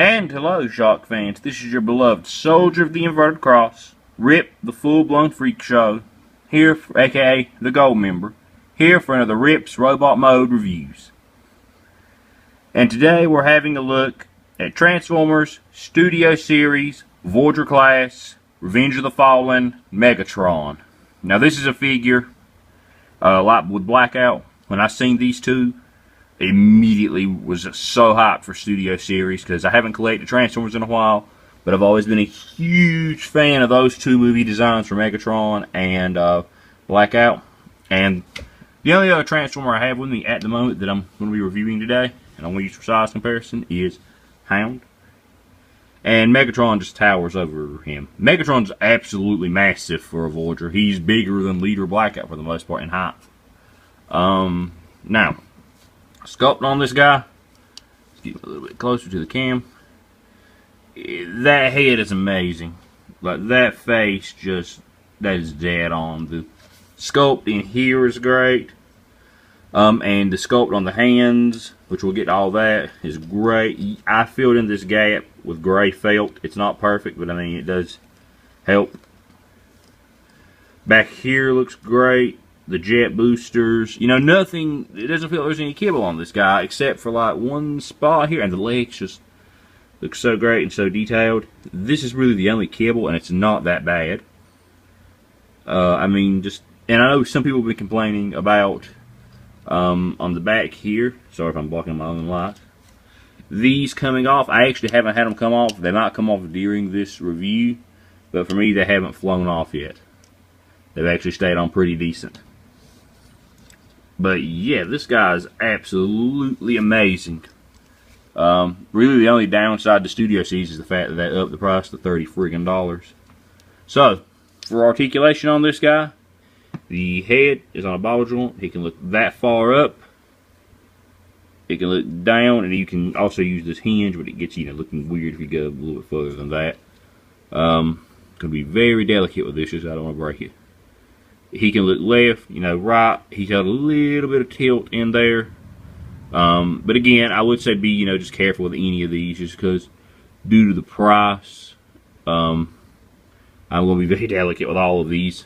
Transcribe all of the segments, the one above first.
And hello, Shock fans. This is your beloved Soldier of the Inverted Cross, Rip the Full-Blown Freak Show, here, aka the Gold Member, here for another Rip's Robot Mode Reviews. And today we're having a look at Transformers Studio Series, Voyager Class, Revenge of the Fallen, Megatron. Now this is a figure, like with Blackout, when I seen these two, immediately was so hyped for Studio Series because I haven't collected Transformers in a while, but I've always been a huge fan of those two movie designs for Megatron and Blackout. And the only other Transformer I have with me at the moment that I'm going to be reviewing today, and I'm going to use for size comparison, is Hound. And Megatron just towers over him. Megatron's absolutely massive for a Voyager. He's bigger than Leader Blackout for the most part in height. Now, sculpt on this guy. Let's get a little bit closer to the cam. That head is amazing. Like, that face that is dead on. The sculpt in here is great. And the sculpt on the hands, which we'll get to all that, is great. I filled in this gap with gray felt. It's not perfect, but I mean, it does help. Back here looks great. The jet boosters, you know, nothing, it doesn't feel like there's any kibble on this guy except for like one spot here, and the legs just look so great and so detailed. This is really the only kibble, and it's not that bad. I mean, and I know some people have been complaining about on the back here, sorry if I'm blocking my own light, these coming off. I actually haven't had them come off. They might come off during this review, but for me they haven't flown off yet. They've actually stayed on pretty decent. But yeah, this guy is absolutely amazing. Really the only downside to Studio Series is the fact that they upped the price to $30 So, for articulation on this guy, the head is on a ball joint. He can look that far up. It can look down, and you can also use this hinge, but it gets, you know, looking weird if you go a little bit further than that. Going to be very delicate with this, just I don't want to break it. He can look left, you know, right. He's got a little bit of tilt in there. But again, I would say be, you know, just careful with any of these, just because due to the price, I'm going to be very delicate with all of these.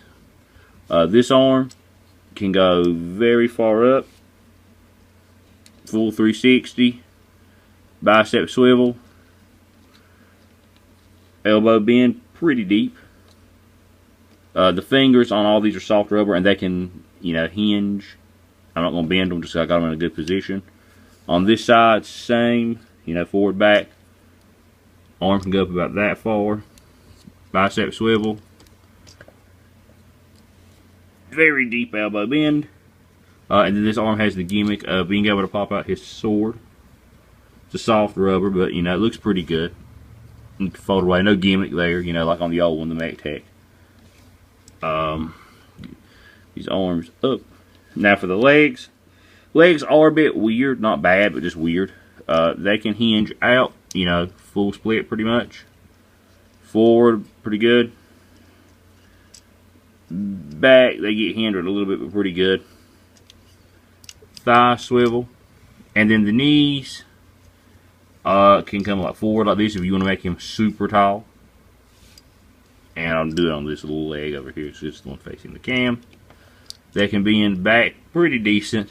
This arm can go very far up, full 360, bicep swivel, elbow bend pretty deep. The fingers on all these are soft rubber, and they can, you know, hinge. I'm not going to bend them just so I got them in a good position. On this side, same, you know, forward, back. Arm can go up about that far. Bicep swivel. Very deep elbow bend. And then this arm has the gimmick of being able to pop out his sword. It's a soft rubber, but, you know, it looks pretty good. You can fold away. No gimmick there, you know, like on the old one, the MacTech. These arms up. Now for the legs. Legs are a bit weird. Not bad, but just weird. They can hinge out, you know, full split pretty much. Forward, pretty good. Back, they get hindered a little bit, but pretty good. Thigh swivel. And then the knees can come like forward like this if you want to make him super tall. And I'll do it on this little leg over here. It's just the one facing the cam. They can bend back pretty decent.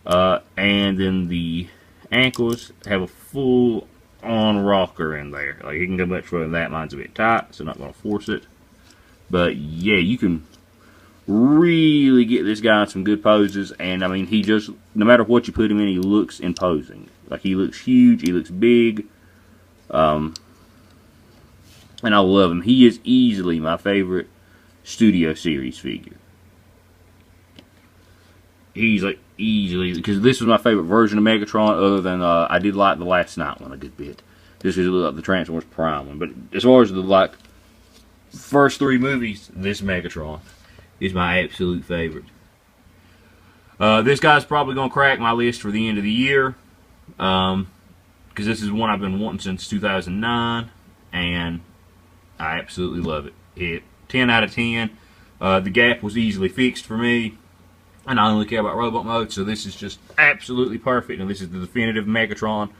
And then the ankles have a full-on rocker in there. Like, you can go much further than that. Mine's a bit tight, so I'm not going to force it. But yeah, you can really get this guy in some good poses. And I mean, he just, no matter what you put him in, he looks imposing. Like, he looks huge. He looks big. And I love him. He is easily my favorite Studio Series figure. He's like easily, because this was my favorite version of Megatron, other than I did like the Last Night one a good bit, just because it looked like the Transformers Prime one. But as far as the like first three movies, this Megatron is my absolute favorite. This guy's probably going to crack my list for the end of the year, because this is one I've been wanting since 2009, and I absolutely love it. It 10 out of 10. The gap was easily fixed for me. And I only care about robot mode, so this is just absolutely perfect. And this is the definitive Megatron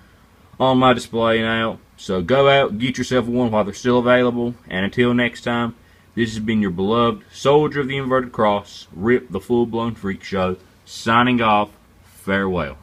on my display now. So go out and get yourself one while they're still available. And until next time, this has been your beloved Soldier of the Inverted Cross, Rip the Full Blown Freak Show, signing off. Farewell.